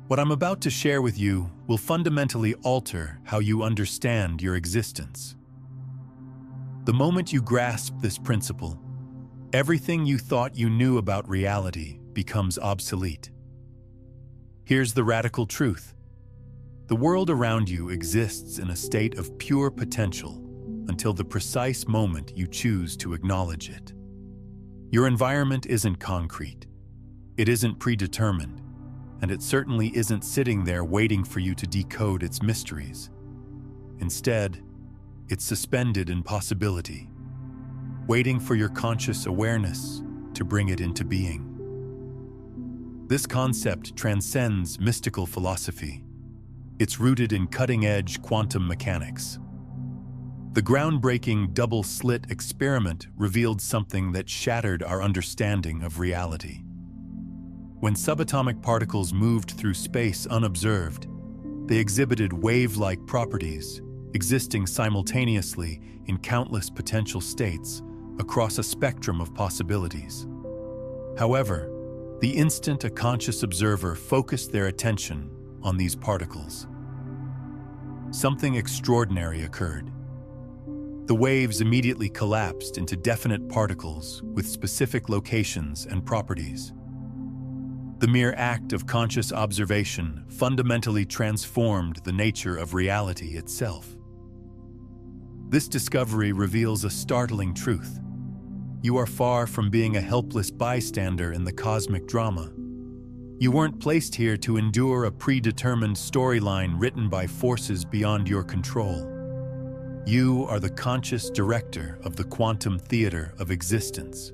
What I'm about to share with you will fundamentally alter how you understand your existence. The moment you grasp this principle, everything you thought you knew about reality becomes obsolete. Here's the radical truth. The world around you exists in a state of pure potential until the precise moment you choose to acknowledge it. Your environment isn't concrete. It isn't predetermined, and it certainly isn't sitting there waiting for you to decode its mysteries. Instead, it's suspended in possibility, waiting for your conscious awareness to bring it into being. This concept transcends mystical philosophy. It's rooted in cutting-edge quantum mechanics. The groundbreaking double-slit experiment revealed something that shattered our understanding of reality. When subatomic particles moved through space unobserved, they exhibited wave-like properties, existing simultaneously in countless potential states across a spectrum of possibilities. However, the instant a conscious observer focused their attention on these particles, something extraordinary occurred. The waves immediately collapsed into definite particles with specific locations and properties. The mere act of conscious observation fundamentally transformed the nature of reality itself. This discovery reveals a startling truth. You are far from being a helpless bystander in the cosmic drama. You weren't placed here to endure a predetermined storyline written by forces beyond your control. You are the conscious director of the quantum theater of existence.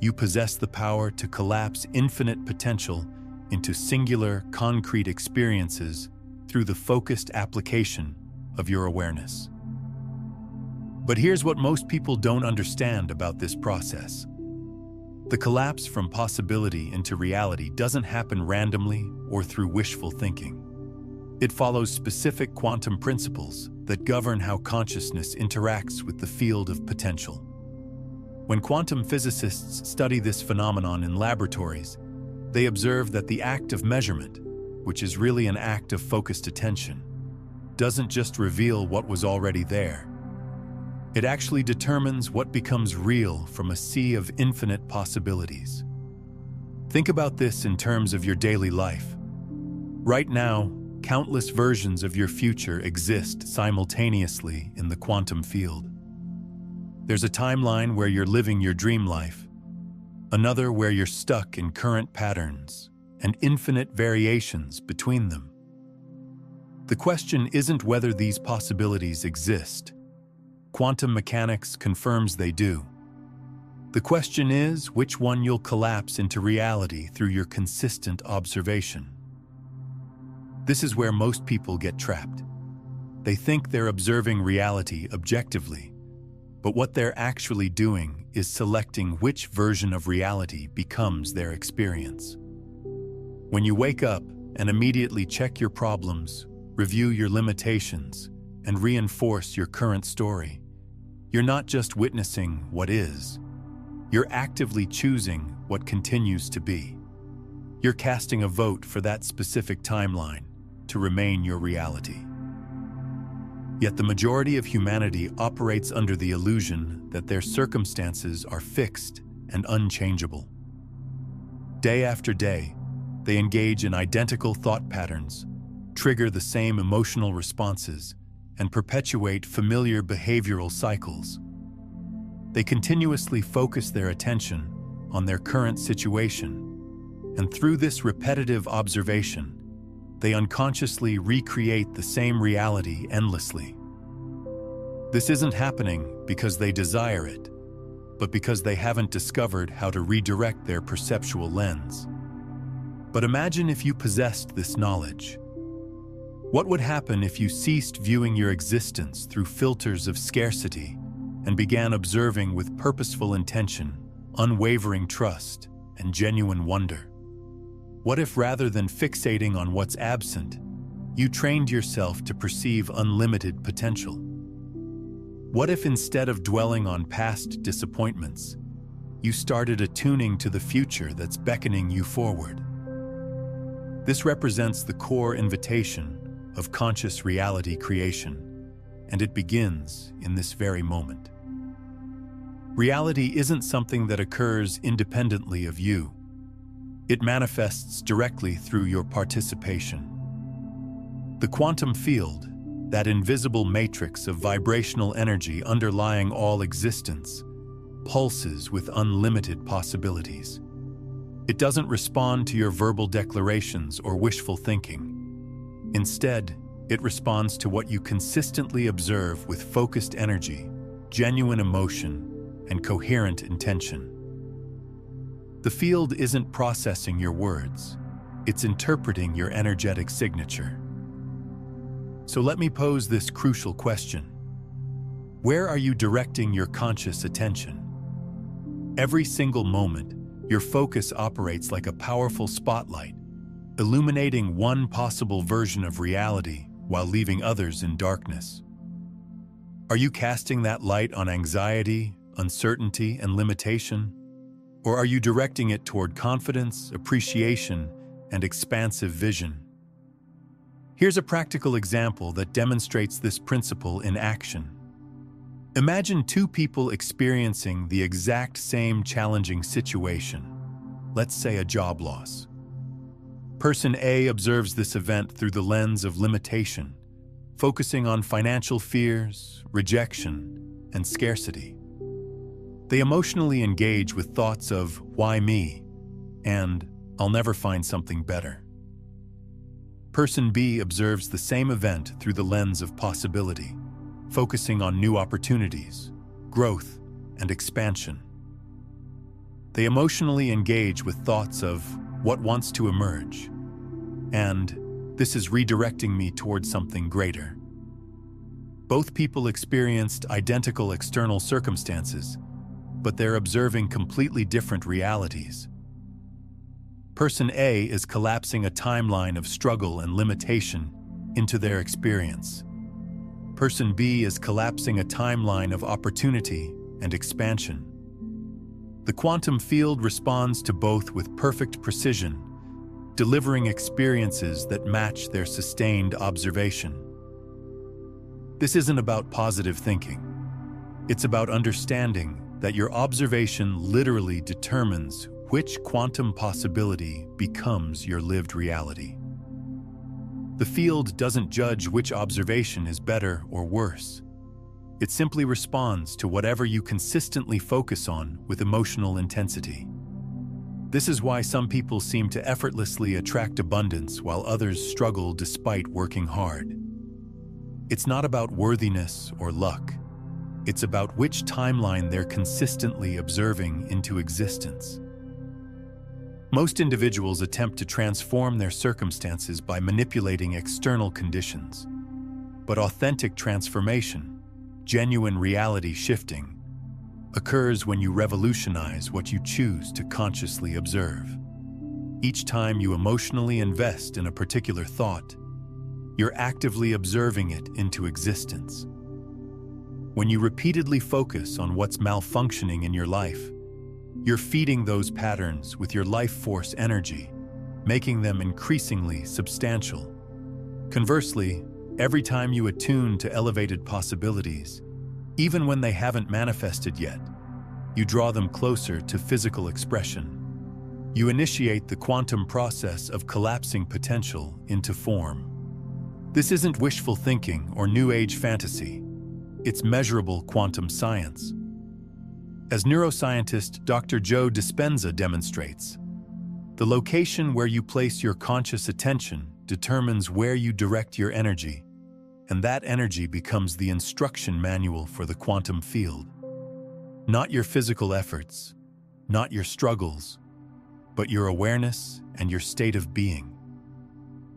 You possess the power to collapse infinite potential into singular, concrete experiences through the focused application of your awareness. But here's what most people don't understand about this process. The collapse from possibility into reality doesn't happen randomly or through wishful thinking. It follows specific quantum principles that govern how consciousness interacts with the field of potential. When quantum physicists study this phenomenon in laboratories, they observe that the act of measurement, which is really an act of focused attention, doesn't just reveal what was already there. It actually determines what becomes real from a sea of infinite possibilities. Think about this in terms of your daily life. Right now, countless versions of your future exist simultaneously in the quantum field. There's a timeline where you're living your dream life, another where you're stuck in current patterns, and infinite variations between them. The question isn't whether these possibilities exist. Quantum mechanics confirms they do. The question is which one you'll collapse into reality through your consistent observation. This is where most people get trapped. They think they're observing reality objectively, but what they're actually doing is selecting which version of reality becomes their experience. When you wake up and immediately check your problems, review your limitations, and reinforce your current story, you're not just witnessing what is, you're actively choosing what continues to be. You're casting a vote for that specific timeline to remain your reality. Yet the majority of humanity operates under the illusion that their circumstances are fixed and unchangeable. Day after day, they engage in identical thought patterns, trigger the same emotional responses, and perpetuate familiar behavioral cycles. They continuously focus their attention on their current situation, and through this repetitive observation, they unconsciously recreate the same reality endlessly. This isn't happening because they desire it, but because they haven't discovered how to redirect their perceptual lens. But imagine if you possessed this knowledge. What would happen if you ceased viewing your existence through filters of scarcity and began observing with purposeful intention, unwavering trust, and genuine wonder? What if rather than fixating on what's absent, you trained yourself to perceive unlimited potential? What if instead of dwelling on past disappointments, you started attuning to the future that's beckoning you forward? This represents the core invitation of conscious reality creation, and it begins in this very moment. Reality isn't something that occurs independently of you. It manifests directly through your participation. The quantum field, that invisible matrix of vibrational energy underlying all existence, pulses with unlimited possibilities. It doesn't respond to your verbal declarations or wishful thinking. Instead, it responds to what you consistently observe with focused energy, genuine emotion, and coherent intention. The field isn't processing your words, it's interpreting your energetic signature. So let me pose this crucial question. Where are you directing your conscious attention? Every single moment, your focus operates like a powerful spotlight, illuminating one possible version of reality while leaving others in darkness. Are you casting that light on anxiety, uncertainty, and limitation? Or are you directing it toward confidence, appreciation, and expansive vision? Here's a practical example that demonstrates this principle in action. Imagine two people experiencing the exact same challenging situation. Let's say a job loss. Person A observes this event through the lens of limitation, focusing on financial fears, rejection, and scarcity. They emotionally engage with thoughts of, "Why me?" and "I'll never find something better." Person B observes the same event through the lens of possibility, focusing on new opportunities, growth, and expansion. They emotionally engage with thoughts of, "What wants to emerge?" and "This is redirecting me towards something greater." Both people experienced identical external circumstances, but they're observing completely different realities. Person A is collapsing a timeline of struggle and limitation into their experience. Person B is collapsing a timeline of opportunity and expansion. The quantum field responds to both with perfect precision, delivering experiences that match their sustained observation. This isn't about positive thinking. It's about understanding that your observation literally determines which quantum possibility becomes your lived reality. The field doesn't judge which observation is better or worse. It simply responds to whatever you consistently focus on with emotional intensity. This is why some people seem to effortlessly attract abundance while others struggle despite working hard. It's not about worthiness or luck. It's about which timeline they're consistently observing into existence. Most individuals attempt to transform their circumstances by manipulating external conditions. But authentic transformation, genuine reality shifting, occurs when you revolutionize what you choose to consciously observe. Each time you emotionally invest in a particular thought, you're actively observing it into existence. When you repeatedly focus on what's malfunctioning in your life, you're feeding those patterns with your life force energy, making them increasingly substantial. Conversely, every time you attune to elevated possibilities, even when they haven't manifested yet, you draw them closer to physical expression. You initiate the quantum process of collapsing potential into form. This isn't wishful thinking or New Age fantasy. It's measurable quantum science. As neuroscientist Dr. Joe Dispenza demonstrates, the location where you place your conscious attention determines where you direct your energy, and that energy becomes the instruction manual for the quantum field. Not your physical efforts, not your struggles, but your awareness and your state of being.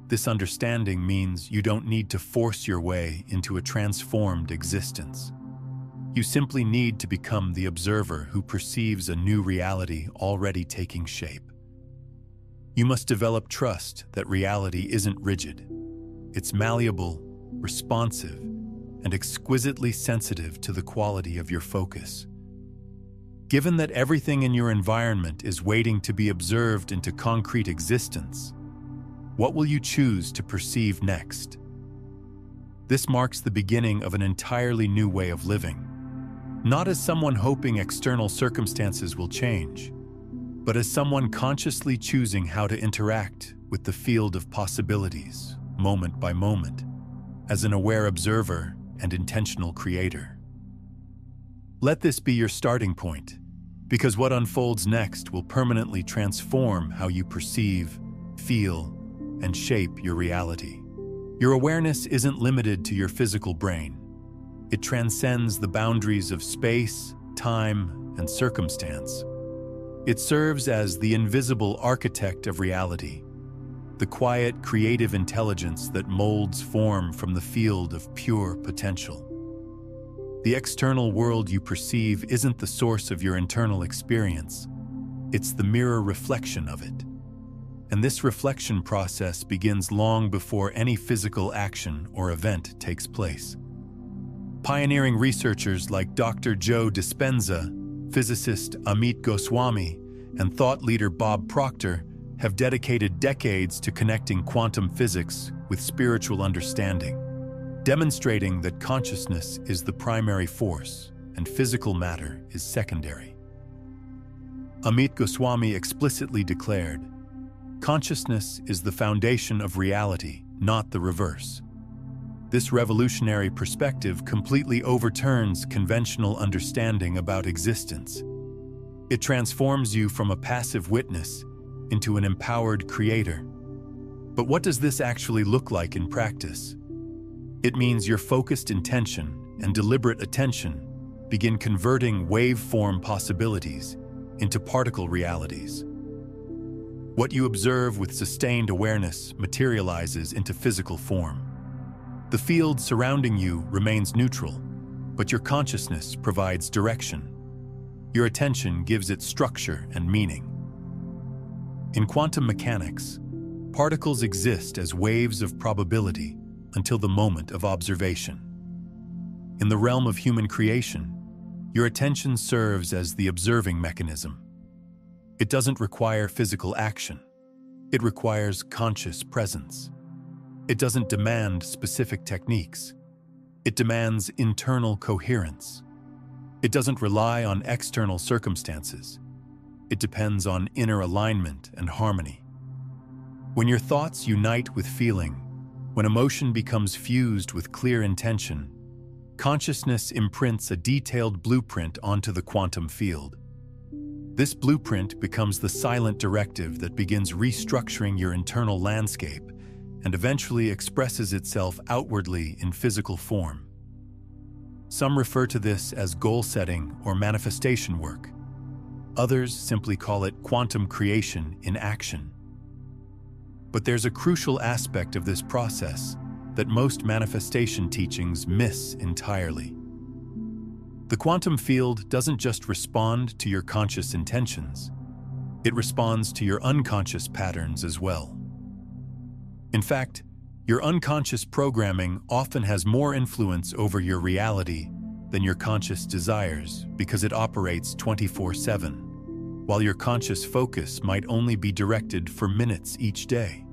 This understanding means you don't need to force your way into a transformed existence. You simply need to become the observer who perceives a new reality already taking shape. You must develop trust that reality isn't rigid. It's malleable, responsive, and exquisitely sensitive to the quality of your focus. Given that everything in your environment is waiting to be observed into concrete existence, What will you choose to perceive next? This marks the beginning of an entirely new way of living. Not as someone hoping external circumstances will change, but as someone consciously choosing how to interact with the field of possibilities, moment by moment, as an aware observer and intentional creator. Let this be your starting point, because what unfolds next will permanently transform how you perceive, feel, and shape your reality. Your awareness isn't limited to your physical brain. It transcends the boundaries of space, time, and circumstance. It serves as the invisible architect of reality, the quiet, creative intelligence that molds form from the field of pure potential. The external world you perceive isn't the source of your internal experience. It's the mirror reflection of it. And this reflection process begins long before any physical action or event takes place. Pioneering researchers like Dr. Joe Dispenza, physicist Amit Goswami, and thought leader Bob Proctor have dedicated decades to connecting quantum physics with spiritual understanding, demonstrating that consciousness is the primary force and physical matter is secondary. Amit Goswami explicitly declared, "Consciousness is the foundation of reality, not the reverse." This revolutionary perspective completely overturns conventional understanding about existence. It transforms you from a passive witness into an empowered creator. But what does this actually look like in practice? It means your focused intention and deliberate attention begin converting waveform possibilities into particle realities. What you observe with sustained awareness materializes into physical form. The field surrounding you remains neutral, but your consciousness provides direction. Your attention gives it structure and meaning. In quantum mechanics, particles exist as waves of probability until the moment of observation. In the realm of human creation, your attention serves as the observing mechanism. It doesn't require physical action. It requires conscious presence. It doesn't demand specific techniques. It demands internal coherence. It doesn't rely on external circumstances. It depends on inner alignment and harmony. When your thoughts unite with feeling, when emotion becomes fused with clear intention, consciousness imprints a detailed blueprint onto the quantum field. This blueprint becomes the silent directive that begins restructuring your internal landscape and eventually expresses itself outwardly in physical form. Some refer to this as goal setting or manifestation work. Others simply call it quantum creation in action. But there's a crucial aspect of this process that most manifestation teachings miss entirely. The quantum field doesn't just respond to your conscious intentions, it responds to your unconscious patterns as well. In fact, your unconscious programming often has more influence over your reality than your conscious desires because it operates 24/7, while your conscious focus might only be directed for minutes each day.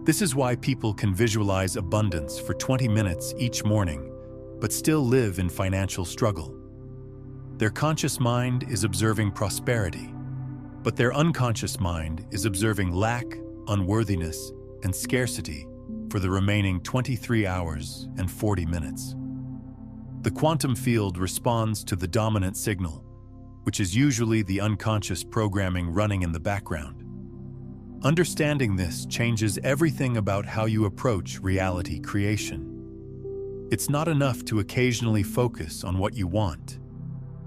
This is why people can visualize abundance for 20 minutes each morning, but still live in financial struggle. Their conscious mind is observing prosperity, but their unconscious mind is observing lack, unworthiness, and scarcity for the remaining 23 hours and 40 minutes. The quantum field responds to the dominant signal, which is usually the unconscious programming running in the background. Understanding this changes everything about how you approach reality creation. It's not enough to occasionally focus on what you want.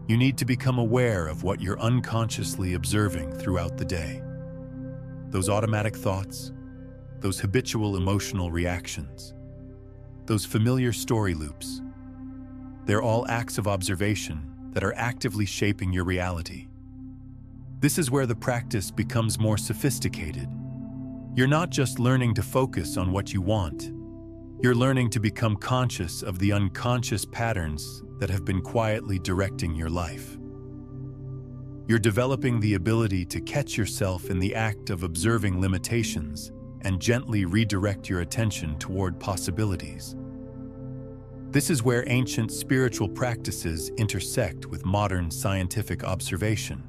You need to become aware of what you're unconsciously observing throughout the day. Those automatic thoughts, those habitual emotional reactions, those familiar story loops. They're all acts of observation that are actively shaping your reality. This is where the practice becomes more sophisticated. You're not just learning to focus on what you want. You're learning to become conscious of the unconscious patterns that have been quietly directing your life. You're developing the ability to catch yourself in the act of observing limitations and gently redirect your attention toward possibilities. This is where ancient spiritual practices intersect with modern scientific observation.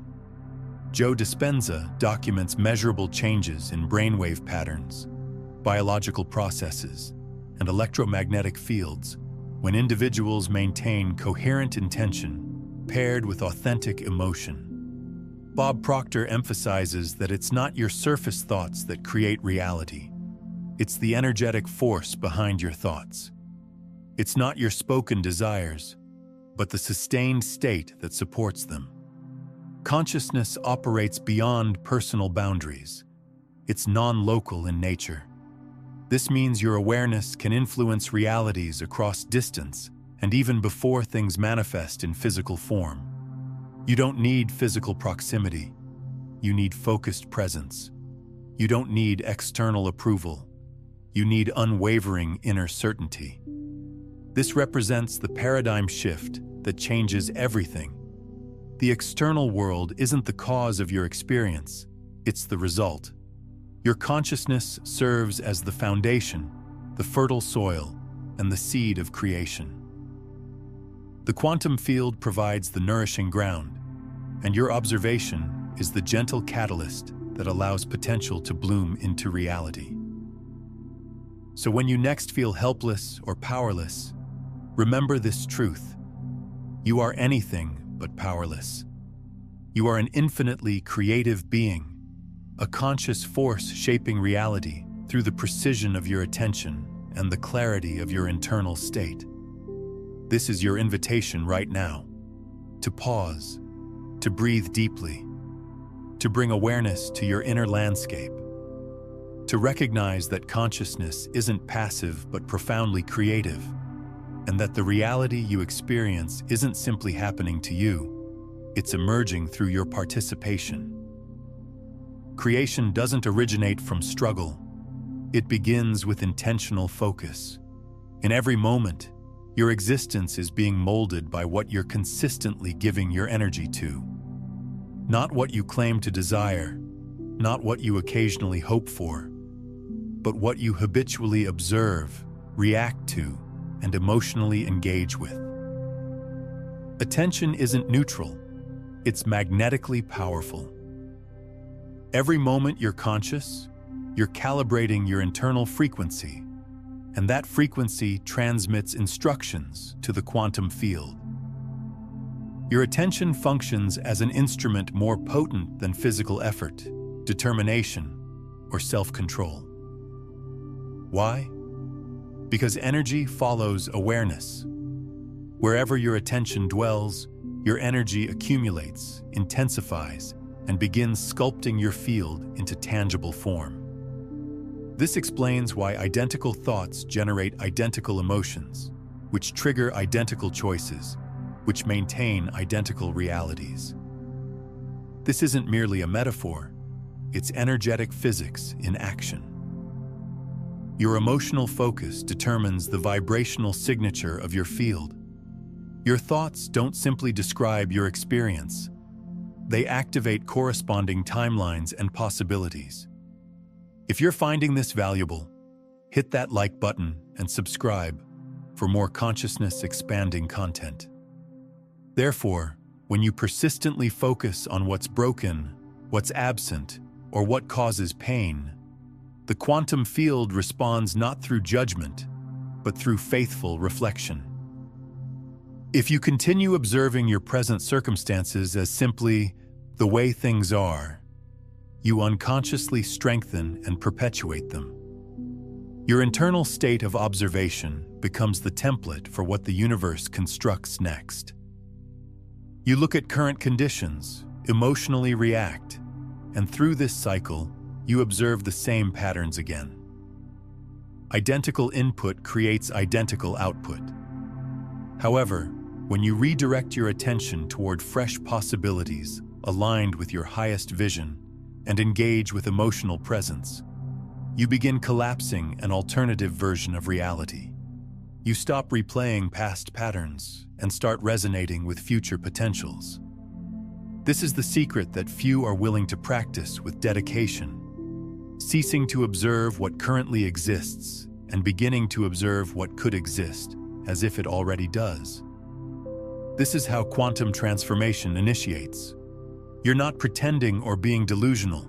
Joe Dispenza documents measurable changes in brainwave patterns, biological processes, and electromagnetic fields when individuals maintain coherent intention paired with authentic emotion. Bob Proctor emphasizes that it's not your surface thoughts that create reality. It's the energetic force behind your thoughts. It's not your spoken desires, but the sustained state that supports them. Consciousness operates beyond personal boundaries. It's non-local in nature. This means your awareness can influence realities across distance and even before things manifest in physical form. You don't need physical proximity. You need focused presence. You don't need external approval. You need unwavering inner certainty. This represents the paradigm shift that changes everything. The external world isn't the cause of your experience, it's the result. Your consciousness serves as the foundation, the fertile soil, and the seed of creation. The quantum field provides the nourishing ground, and your observation is the gentle catalyst that allows potential to bloom into reality. So when you next feel helpless or powerless, remember this truth. You are anything but powerless. You are an infinitely creative being, a conscious force shaping reality through the precision of your attention and the clarity of your internal state. This is your invitation right now, to pause, to breathe deeply, to bring awareness to your inner landscape, to recognize that consciousness isn't passive but profoundly creative, and that the reality you experience isn't simply happening to you, it's emerging through your participation. Creation doesn't originate from struggle. It begins with intentional focus. In every moment, your existence is being molded by what you're consistently giving your energy to. Not what you claim to desire, not what you occasionally hope for, but what you habitually observe, react to, and emotionally engage with. Attention isn't neutral, it's magnetically powerful. Every moment you're conscious, you're calibrating your internal frequency, and that frequency transmits instructions to the quantum field. Your attention functions as an instrument more potent than physical effort, determination, or self-control. Why? Because energy follows awareness. Wherever your attention dwells, your energy accumulates, intensifies, and begins sculpting your field into tangible form. This explains why identical thoughts generate identical emotions, which trigger identical choices, which maintain identical realities. This isn't merely a metaphor, it's energetic physics in action. Your emotional focus determines the vibrational signature of your field. Your thoughts don't simply describe your experience. They activate corresponding timelines and possibilities. If you're finding this valuable, hit that like button and subscribe for more consciousness-expanding content. Therefore, when you persistently focus on what's broken, what's absent, or what causes pain, the quantum field responds not through judgment, but through faithful reflection. If you continue observing your present circumstances as simply the way things are, you unconsciously strengthen and perpetuate them. Your internal state of observation becomes the template for what the universe constructs next. You look at current conditions, emotionally react, and through this cycle, you observe the same patterns again. Identical input creates identical output. However, when you redirect your attention toward fresh possibilities aligned with your highest vision and engage with emotional presence, you begin collapsing an alternative version of reality. You stop replaying past patterns and start resonating with future potentials. This is the secret that few are willing to practice with dedication, ceasing to observe what currently exists and beginning to observe what could exist, as if it already does. This is how quantum transformation initiates. You're not pretending or being delusional.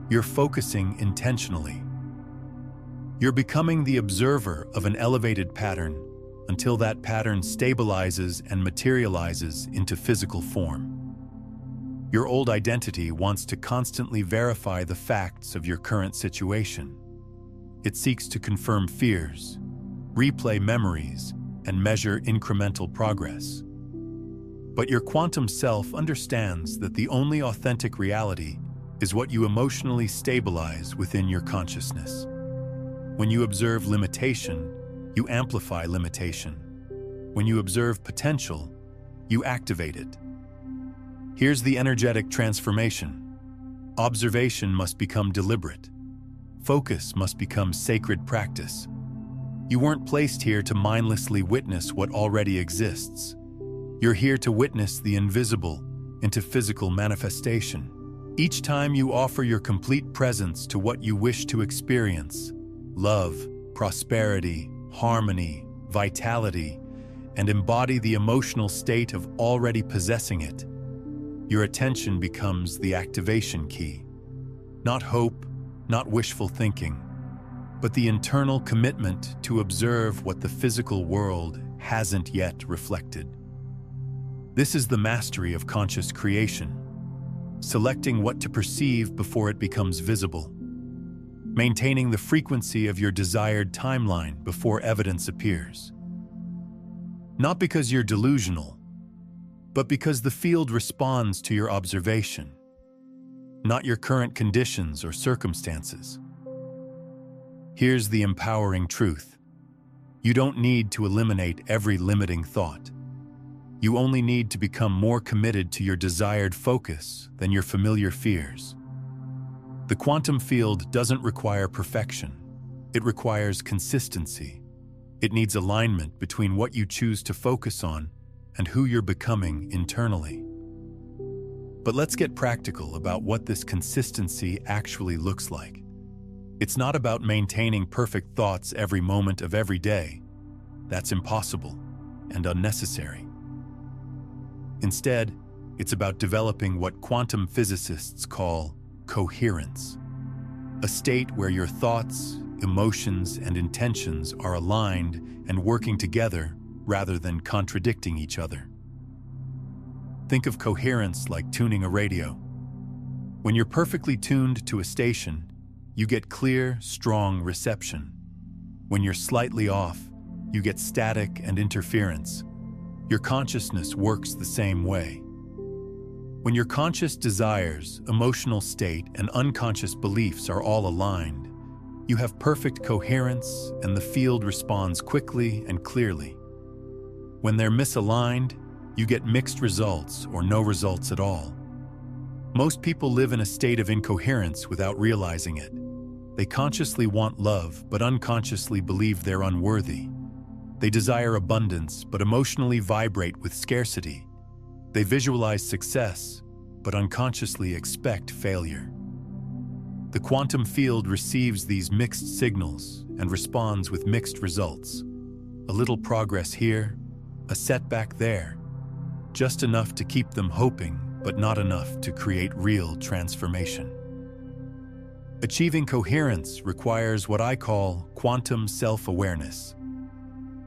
You're focusing intentionally. You're becoming the observer of an elevated pattern until that pattern stabilizes and materializes into physical form. Your old identity wants to constantly verify the facts of your current situation. It seeks to confirm fears, replay memories, and measure incremental progress. But your quantum self understands that the only authentic reality is what you emotionally stabilize within your consciousness. When you observe limitation, you amplify limitation. When you observe potential, you activate it. Here's the energetic transformation. Observation must become deliberate. Focus must become sacred practice. You weren't placed here to mindlessly witness what already exists. You're here to witness the invisible into physical manifestation. Each time you offer your complete presence to what you wish to experience, love, prosperity, harmony, vitality, and embody the emotional state of already possessing it, your attention becomes the activation key. Not hope, not wishful thinking, but the internal commitment to observe what the physical world hasn't yet reflected. This is the mastery of conscious creation, selecting what to perceive before it becomes visible, maintaining the frequency of your desired timeline before evidence appears. Not because you're delusional, but because the field responds to your observation, not your current conditions or circumstances. Here's the empowering truth. You don't need to eliminate every limiting thought. You only need to become more committed to your desired focus than your familiar fears. The quantum field doesn't require perfection. It requires consistency. It needs alignment between what you choose to focus on and who you're becoming internally. But let's get practical about what this consistency actually looks like. It's not about maintaining perfect thoughts every moment of every day. That's impossible and unnecessary. Instead, it's about developing what quantum physicists call coherence, a state where your thoughts, emotions, and intentions are aligned and working together rather than contradicting each other. Think of coherence like tuning a radio. When you're perfectly tuned to a station, you get clear, strong reception. When you're slightly off, you get static and interference. Your consciousness works the same way. When your conscious desires, emotional state, and unconscious beliefs are all aligned, you have perfect coherence and the field responds quickly and clearly. When they're misaligned, you get mixed results or no results at all. Most people live in a state of incoherence without realizing it. They consciously want love, but unconsciously believe they're unworthy. They desire abundance, but emotionally vibrate with scarcity. They visualize success, but unconsciously expect failure. The quantum field receives these mixed signals and responds with mixed results. A little progress here, a setback there, just enough to keep them hoping, but not enough to create real transformation. Achieving coherence requires what I call quantum self-awareness.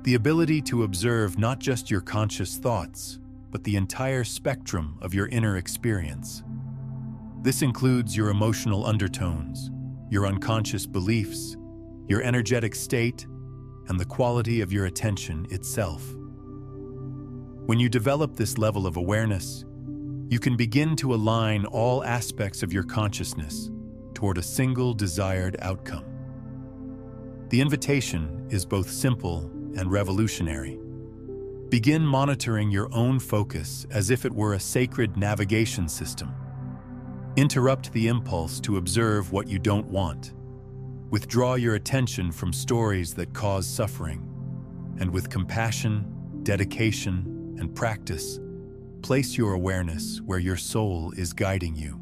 The ability to observe not just your conscious thoughts, but the entire spectrum of your inner experience. This includes your emotional undertones, your unconscious beliefs, your energetic state, and the quality of your attention itself. When you develop this level of awareness, you can begin to align all aspects of your consciousness toward a single desired outcome. The invitation is both simple and revolutionary. Begin monitoring your own focus as if it were a sacred navigation system. Interrupt the impulse to observe what you don't want. Withdraw your attention from stories that cause suffering, and with compassion, dedication, and practice, place your awareness where your soul is guiding you.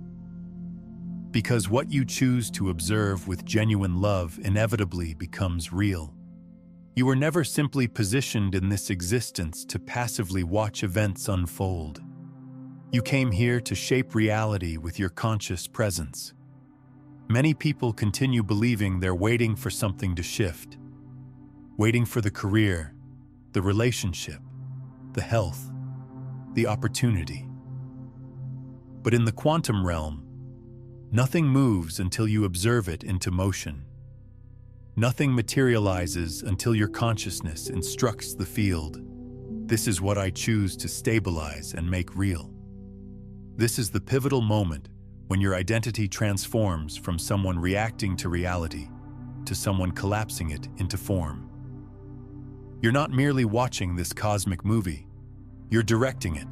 Because what you choose to observe with genuine love inevitably becomes real. You were never simply positioned in this existence to passively watch events unfold. You came here to shape reality with your conscious presence. Many people continue believing they're waiting for something to shift, waiting for the career, the relationship, the health, the opportunity. But in the quantum realm, nothing moves until you observe it into motion. Nothing materializes until your consciousness instructs the field. This is what I choose to stabilize and make real. This is the pivotal moment when your identity transforms from someone reacting to reality to someone collapsing it into form. You're not merely watching this cosmic movie, you're directing it.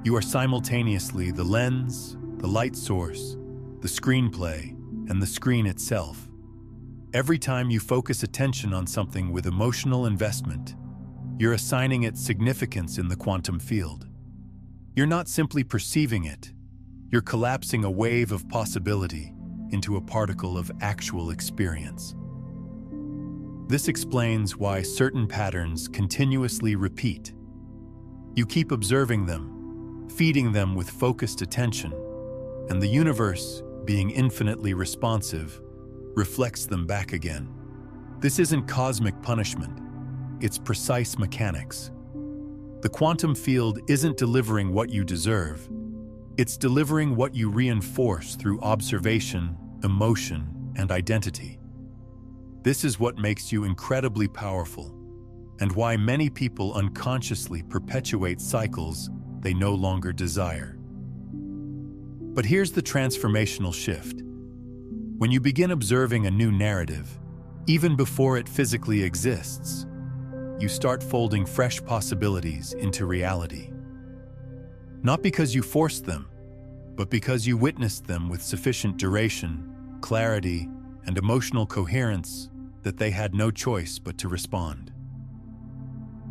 You are simultaneously the lens, the light source, the screenplay, and the screen itself. Every time you focus attention on something with emotional investment, you're assigning it significance in the quantum field. You're not simply perceiving it, you're collapsing a wave of possibility into a particle of actual experience. This explains why certain patterns continuously repeat. You keep observing them, feeding them with focused attention, and the universe, being infinitely responsive, reflects them back again. This isn't cosmic punishment, it's precise mechanics. The quantum field isn't delivering what you deserve, it's delivering what you reinforce through observation, emotion, and identity. This is what makes you incredibly powerful, and why many people unconsciously perpetuate cycles they no longer desire. But here's the transformational shift. When you begin observing a new narrative, even before it physically exists, you start folding fresh possibilities into reality. Not because you forced them, but because you witnessed them with sufficient duration, clarity, and emotional coherence that they had no choice but to respond.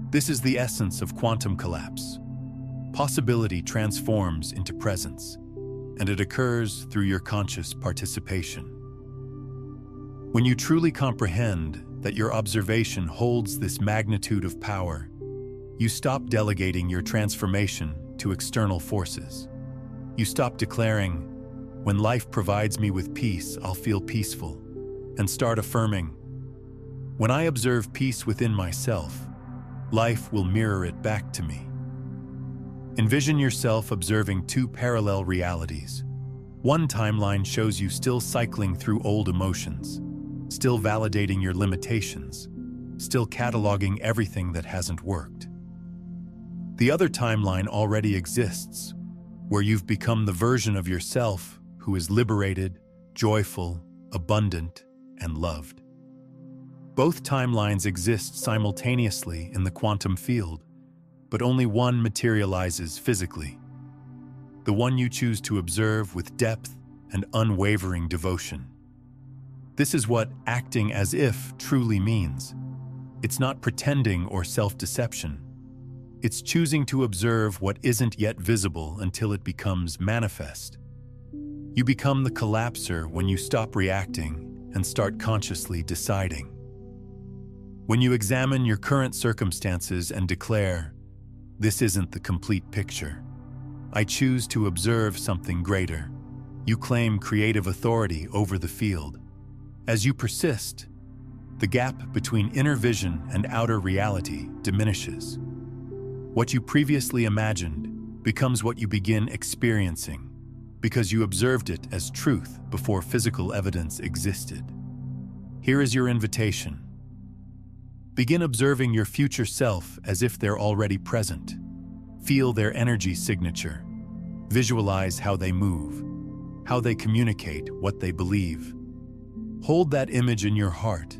This is the essence of quantum collapse. Possibility transforms into presence, and it occurs through your conscious participation. When you truly comprehend that your observation holds this magnitude of power, you stop delegating your transformation to external forces. You stop declaring, "When life provides me with peace, I'll feel peaceful," and start affirming, "When I observe peace within myself, life will mirror it back to me." Envision yourself observing two parallel realities. One timeline shows you still cycling through old emotions, still validating your limitations, still cataloging everything that hasn't worked. The other timeline already exists, where you've become the version of yourself who is liberated, joyful, abundant, and loved. Both timelines exist simultaneously in the quantum field, but only one materializes physically. The one you choose to observe with depth and unwavering devotion. This is what acting as if truly means. It's not pretending or self-deception. It's choosing to observe what isn't yet visible until it becomes manifest. You become the collapser when you stop reacting and start consciously deciding. When you examine your current circumstances and declare, "This isn't the complete picture. I choose to observe something greater," you claim creative authority over the field. As you persist, the gap between inner vision and outer reality diminishes. What you previously imagined becomes what you begin experiencing, because you observed it as truth before physical evidence existed. Here is your invitation. Begin observing your future self as if they're already present. Feel their energy signature. Visualize how they move, how they communicate what they believe. Hold that image in your heart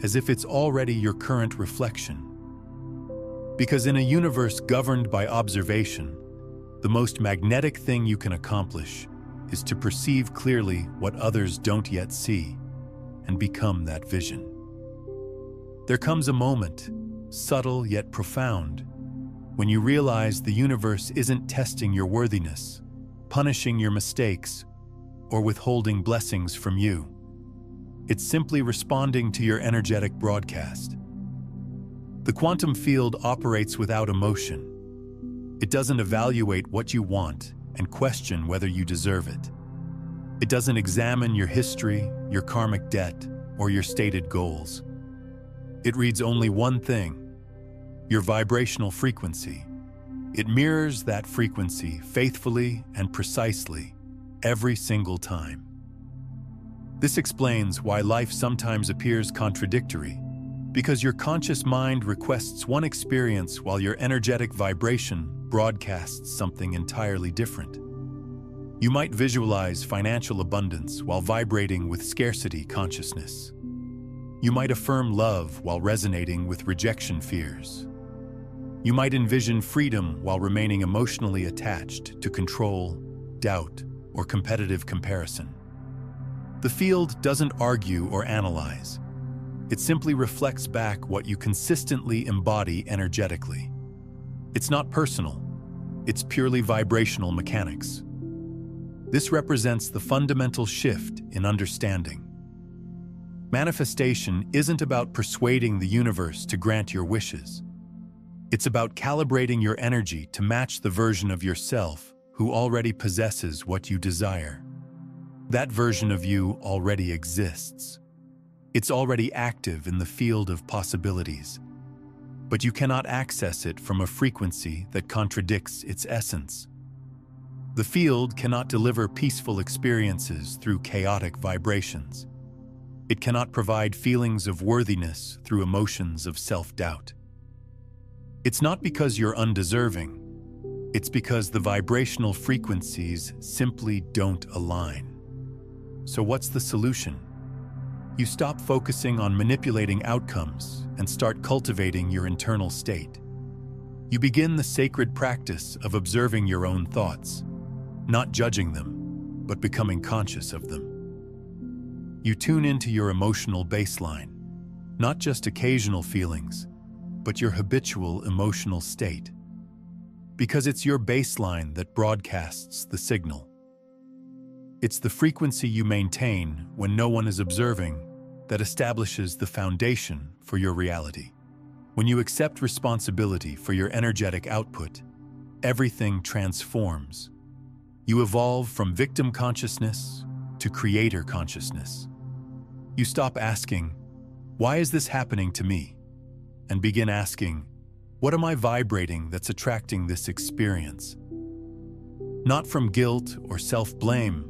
as if it's already your current reflection. Because in a universe governed by observation, the most magnetic thing you can accomplish is to perceive clearly what others don't yet see and become that vision. There comes a moment, subtle yet profound, when you realize the universe isn't testing your worthiness, punishing your mistakes, or withholding blessings from you. It's simply responding to your energetic broadcast. The quantum field operates without emotion. It doesn't evaluate what you want and question whether you deserve it. It doesn't examine your history, your karmic debt, or your stated goals. It reads only one thing: your vibrational frequency. It mirrors that frequency faithfully and precisely every single time. This explains why life sometimes appears contradictory, because your conscious mind requests one experience while your energetic vibration broadcasts something entirely different. You might visualize financial abundance while vibrating with scarcity consciousness. You might affirm love while resonating with rejection fears. You might envision freedom while remaining emotionally attached to control, doubt, or competitive comparison. The field doesn't argue or analyze. It simply reflects back what you consistently embody energetically. It's not personal. It's purely vibrational mechanics. This represents the fundamental shift in understanding. Manifestation isn't about persuading the universe to grant your wishes. It's about calibrating your energy to match the version of yourself who already possesses what you desire. That version of you already exists. It's already active in the field of possibilities, but you cannot access it from a frequency that contradicts its essence. The field cannot deliver peaceful experiences through chaotic vibrations. It cannot provide feelings of worthiness through emotions of self-doubt. It's not because you're undeserving. It's because the vibrational frequencies simply don't align. So what's the solution? You stop focusing on manipulating outcomes and start cultivating your internal state. You begin the sacred practice of observing your own thoughts, not judging them, but becoming conscious of them. You tune into your emotional baseline, not just occasional feelings, but your habitual emotional state. Because it's your baseline that broadcasts the signal. It's the frequency you maintain when no one is observing that establishes the foundation for your reality. When you accept responsibility for your energetic output, everything transforms. You evolve from victim consciousness to creator consciousness. You stop asking, "Why is this happening to me?" and begin asking, "What am I vibrating that's attracting this experience?" Not from guilt or self-blame,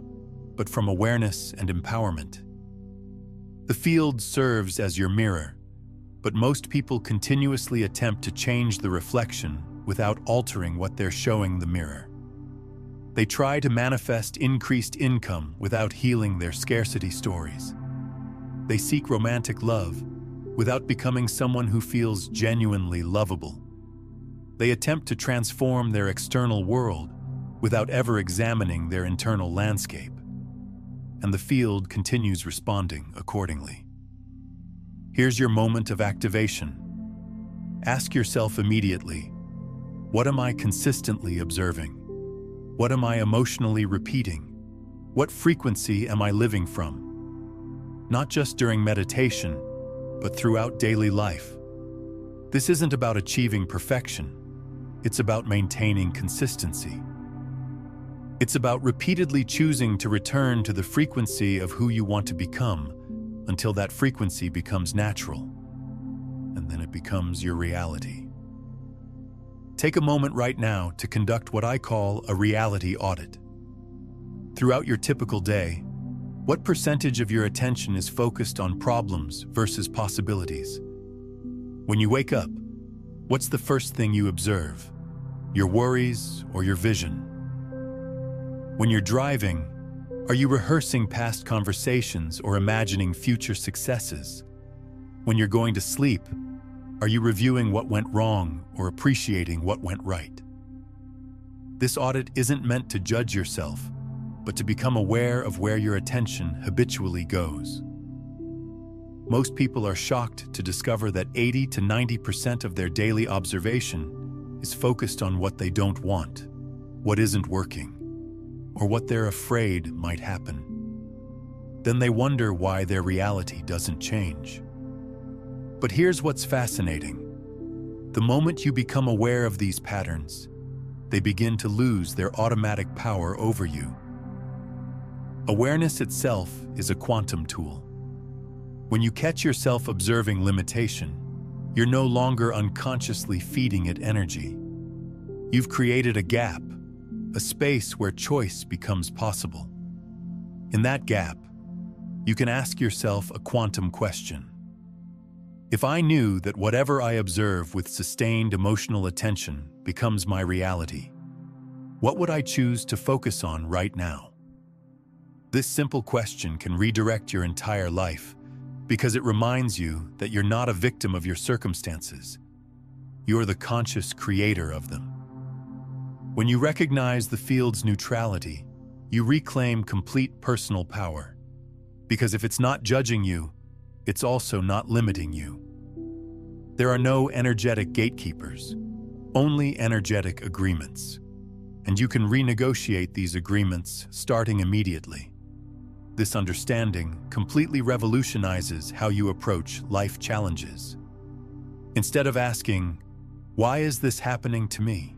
but from awareness and empowerment. The field serves as your mirror, but most people continuously attempt to change the reflection without altering what they're showing the mirror. They try to manifest increased income without healing their scarcity stories. They seek romantic love without becoming someone who feels genuinely lovable. They attempt to transform their external world without ever examining their internal landscape. And the field continues responding accordingly. Here's your moment of activation. Ask yourself immediately, what am I consistently observing? What am I emotionally repeating? What frequency am I living from? Not just during meditation, but throughout daily life. This isn't about achieving perfection. It's about maintaining consistency. It's about repeatedly choosing to return to the frequency of who you want to become until that frequency becomes natural, and then it becomes your reality. Take a moment right now to conduct what I call a reality audit. Throughout your typical day, what percentage of your attention is focused on problems versus possibilities? When you wake up, what's the first thing you observe? Your worries or your vision? When you're driving, are you rehearsing past conversations or imagining future successes? When you're going to sleep, are you reviewing what went wrong or appreciating what went right? This audit isn't meant to judge yourself, but to become aware of where your attention habitually goes. Most people are shocked to discover that 80 to 90% of their daily observation is focused on what they don't want, what isn't working, or what they're afraid might happen. Then they wonder why their reality doesn't change. But here's what's fascinating. The moment you become aware of these patterns, they begin to lose their automatic power over you. Awareness itself is a quantum tool. When you catch yourself observing limitation, you're no longer unconsciously feeding it energy. You've created a gap, a space where choice becomes possible. In that gap, you can ask yourself a quantum question. If I knew that whatever I observe with sustained emotional attention becomes my reality, what would I choose to focus on right now? This simple question can redirect your entire life because it reminds you that you're not a victim of your circumstances. You're the conscious creator of them. When you recognize the field's neutrality, you reclaim complete personal power. Because if it's not judging you, it's also not limiting you. There are no energetic gatekeepers, only energetic agreements. And you can renegotiate these agreements starting immediately. This understanding completely revolutionizes how you approach life challenges. Instead of asking, "Why is this happening to me?"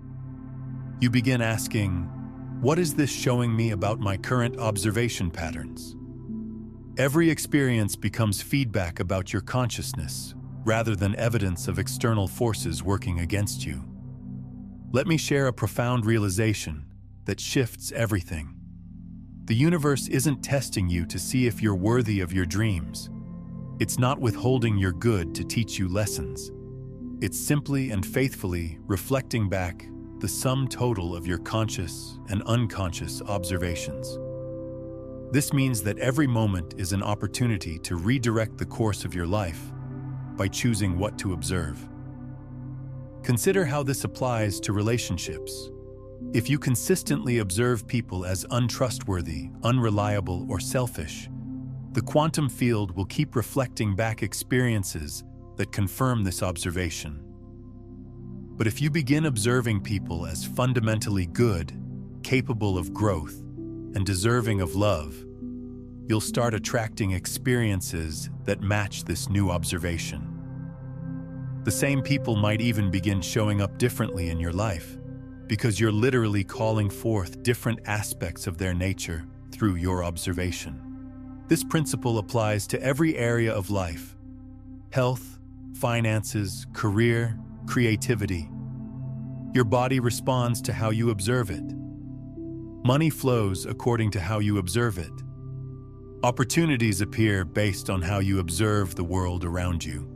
you begin asking, "What is this showing me about my current observation patterns?" Every experience becomes feedback about your consciousness, rather than evidence of external forces working against you. Let me share a profound realization that shifts everything. The universe isn't testing you to see if you're worthy of your dreams. It's not withholding your good to teach you lessons. It's simply and faithfully reflecting back the sum total of your conscious and unconscious observations. This means that every moment is an opportunity to redirect the course of your life by choosing what to observe. Consider how this applies to relationships. If you consistently observe people as untrustworthy, unreliable, or selfish, the quantum field will keep reflecting back experiences that confirm this observation. But if you begin observing people as fundamentally good, capable of growth, and deserving of love, you'll start attracting experiences that match this new observation. The same people might even begin showing up differently in your life because you're literally calling forth different aspects of their nature through your observation. This principle applies to every area of life: health, finances, career, creativity. Your body responds to how you observe it. Money flows according to how you observe it. Opportunities appear based on how you observe the world around you.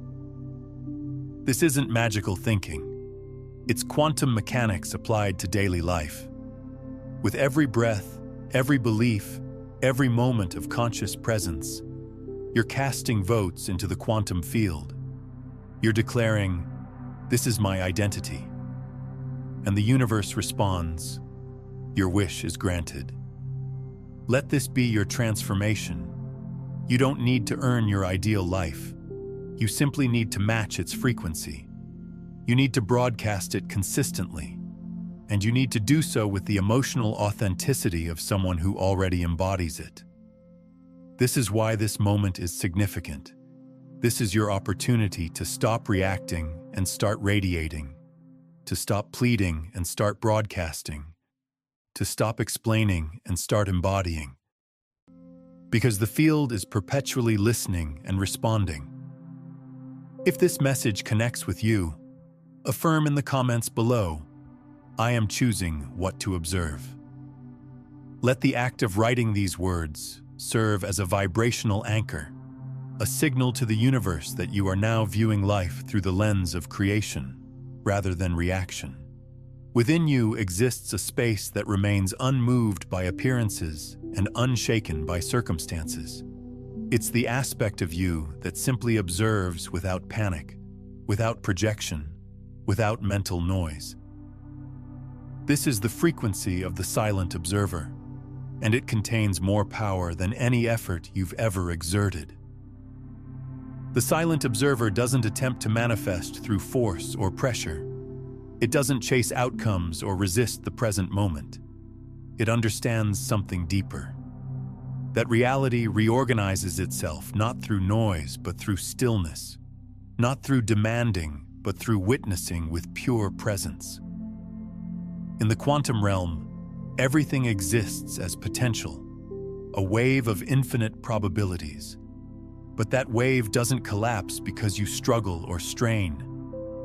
This isn't magical thinking. It's quantum mechanics applied to daily life. With every breath, every belief, every moment of conscious presence, you're casting votes into the quantum field. You're declaring, "This is my identity." And the universe responds, "Your wish is granted." Let this be your transformation. You don't need to earn your ideal life. You simply need to match its frequency. You need to broadcast it consistently. And you need to do so with the emotional authenticity of someone who already embodies it. This is why this moment is significant. This is your opportunity to stop reacting and start radiating, to stop pleading and start broadcasting, to stop explaining and start embodying. Because the field is perpetually listening and responding. If this message connects with you, affirm in the comments below, "I am choosing what to observe." Let the act of writing these words serve as a vibrational anchor, a signal to the universe that you are now viewing life through the lens of creation rather than reaction. Within you exists a space that remains unmoved by appearances and unshaken by circumstances. It's the aspect of you that simply observes without panic, without projection, without mental noise. This is the frequency of the silent observer, and it contains more power than any effort you've ever exerted. The silent observer doesn't attempt to manifest through force or pressure. It doesn't chase outcomes or resist the present moment. It understands something deeper. That reality reorganizes itself not through noise but through stillness, not through demanding but through witnessing with pure presence. In the quantum realm, everything exists as potential, a wave of infinite probabilities. But that wave doesn't collapse because you struggle or strain.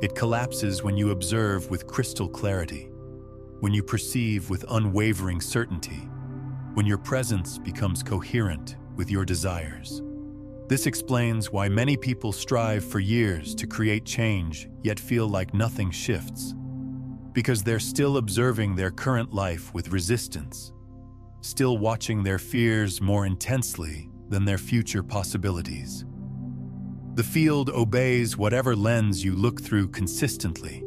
It collapses when you observe with crystal clarity, when you perceive with unwavering certainty, when your presence becomes coherent with your desires. This explains why many people strive for years to create change yet feel like nothing shifts. Because they're still observing their current life with resistance, still watching their fears more intensely than their future possibilities. The field obeys whatever lens you look through consistently.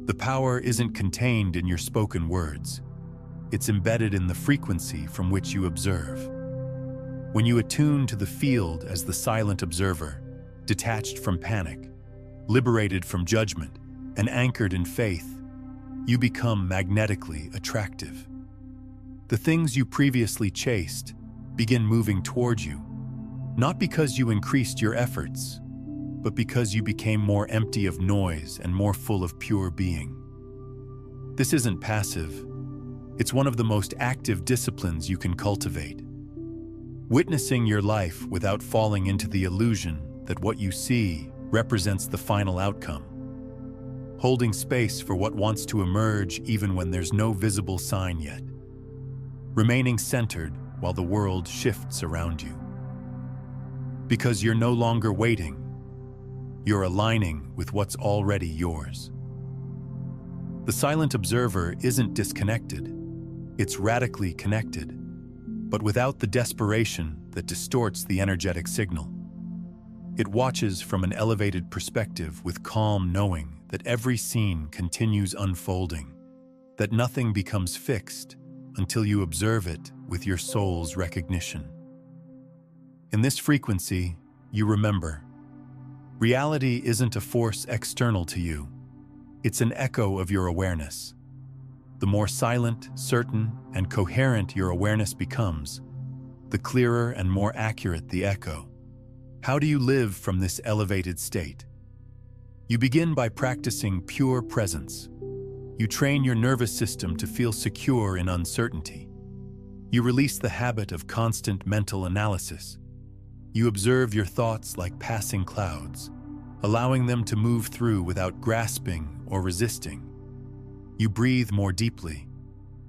The power isn't contained in your spoken words. It's embedded in the frequency from which you observe. When you attune to the field as the silent observer, detached from panic, liberated from judgment, and anchored in faith, you become magnetically attractive. The things you previously chased begin moving toward you, not because you increased your efforts, but because you became more empty of noise and more full of pure being. This isn't passive. It's one of the most active disciplines you can cultivate. Witnessing your life without falling into the illusion that what you see represents the final outcome. Holding space for what wants to emerge even when there's no visible sign yet. Remaining centered while the world shifts around you. Because you're no longer waiting, you're aligning with what's already yours. The silent observer isn't disconnected, it's radically connected, but without the desperation that distorts the energetic signal. It watches from an elevated perspective with calm knowing that every scene continues unfolding, that nothing becomes fixed until you observe it with your soul's recognition. In this frequency, you remember, reality isn't a force external to you. It's an echo of your awareness. The more silent, certain, and coherent your awareness becomes, the clearer and more accurate the echo. How do you live from this elevated state? You begin by practicing pure presence. You train your nervous system to feel secure in uncertainty. You release the habit of constant mental analysis. You observe your thoughts like passing clouds, allowing them to move through without grasping or resisting. You breathe more deeply.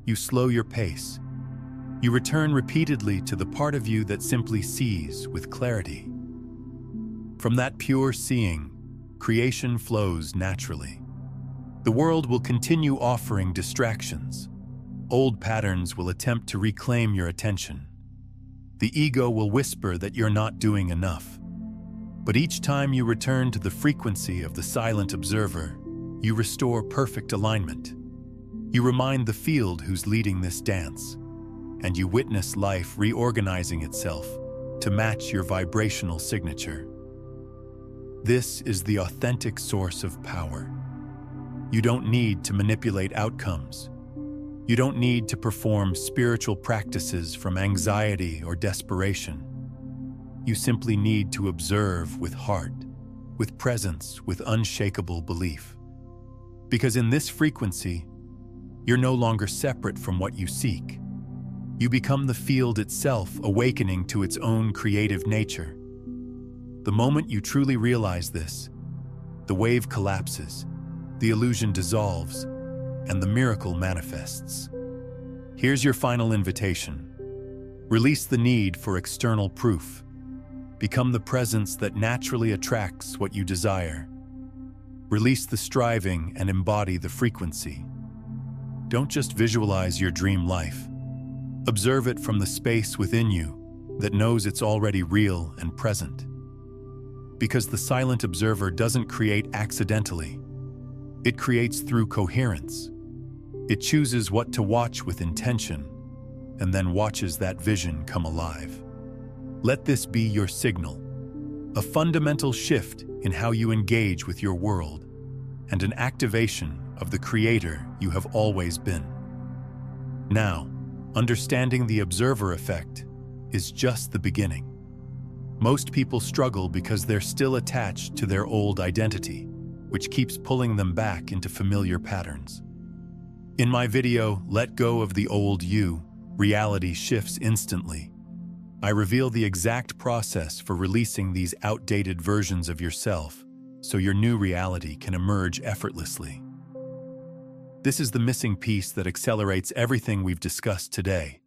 You slow your pace. You return repeatedly to the part of you that simply sees with clarity. From that pure seeing, creation flows naturally. The world will continue offering distractions. Old patterns will attempt to reclaim your attention. The ego will whisper that you're not doing enough. But each time you return to the frequency of the silent observer, you restore perfect alignment. You remind the field who's leading this dance, and you witness life reorganizing itself to match your vibrational signature. This is the authentic source of power. You don't need to manipulate outcomes. You don't need to perform spiritual practices from anxiety or desperation. You simply need to observe with heart, with presence, with unshakable belief. Because in this frequency, you're no longer separate from what you seek. You become the field itself, awakening to its own creative nature. The moment you truly realize this, the wave collapses, the illusion dissolves, and the miracle manifests. Here's your final invitation. Release the need for external proof. Become the presence that naturally attracts what you desire. Release the striving and embody the frequency. Don't just visualize your dream life. Observe it from the space within you that knows it's already real and present. Because the silent observer doesn't create accidentally. It creates through coherence. It chooses what to watch with intention, and then watches that vision come alive. Let this be your signal, a fundamental shift in how you engage with your world, and an activation of the creator you have always been. Now, understanding the observer effect is just the beginning. Most people struggle because they're still attached to their old identity, which keeps pulling them back into familiar patterns. In my video, Let Go of the Old You, Reality Shifts Instantly, I reveal the exact process for releasing these outdated versions of yourself so your new reality can emerge effortlessly. This is the missing piece that accelerates everything we've discussed today.